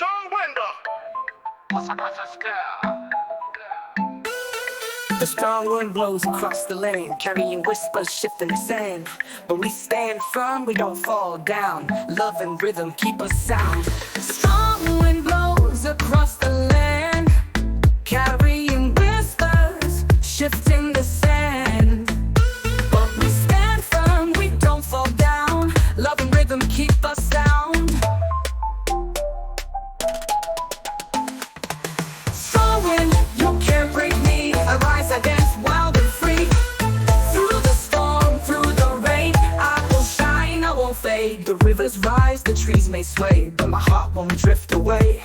John Wender. What's a scare? The strong wind blows across the lane, carrying whispers, shifting the sand. But we stand firm, we don't fall down. Love and rhythm keep us sound. Strong wind blows across the land, carrying whispers, shifting the sand. But we stand firm, we don't fall down. Love and rhythm keep us sound. Strong wind, you can't break me. I rise, I dance wild and free. Through the storm, through the rain, I will shine, I won't fade. The rivers rise, the trees may sway, but my heart won't drift away.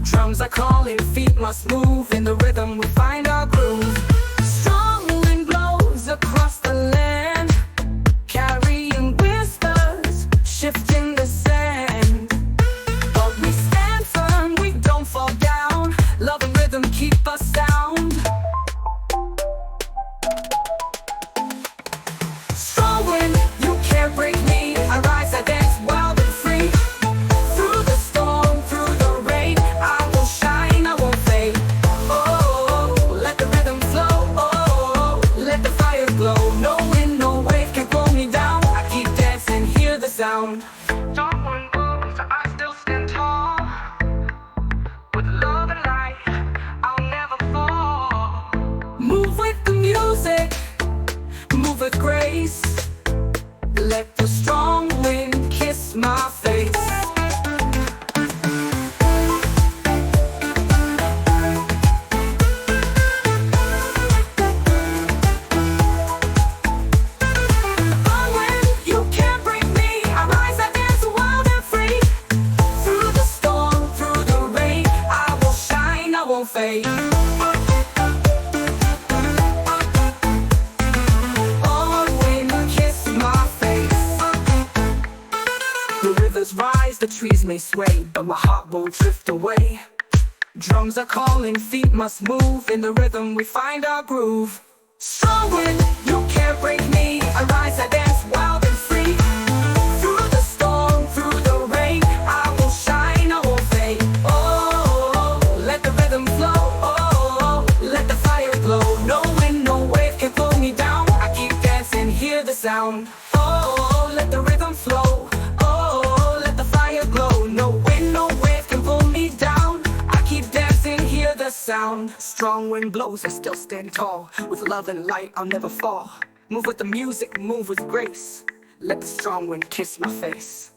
Drums are calling, feet must move. In the rhythm we find our groove. Strong wind blows across the land, carrying whispers, shifting the sand. But we stand firm, we don't fall down. Love and rhythm keep us sound. Strong wind, you can't break me. I rise, I dance wild and free. Through the storm, through the rain, I will shine, I won't fade. Oh, let the rhythm flow. Oh, let the fire glow. No wind, no wave can pull me down. I keep dancing, hear the sound. John Wender, I still stand tall. With love and light, I'll never fall. Move with the music, move with grace. Let the strong wind kiss my face. Strong wind, you can't break me. I rise, I dance wild and free. Through the storm, through the rain, I will shine, I won't fade. The rivers rise, the trees may sway, but my heart won't drift away. Drums are calling, feet must move. In the rhythm we find our groove. Strong wind, you can't break me. I rise, I dance wild and free. Through the storm, through the rain, I will shine, I won't fade. Oh, let the rhythm flow. Oh, let the fire glow. No wind, no wave can pull me down. I keep dancing, hear the sound. Oh, let the rhythm flow. No wind, no wave can pull me down. I keep dancing, hear the sound. Strong wind blows, I still stand tall. With love and light, I'll never fall. Move with the music, move with grace. Let the strong wind kiss my face.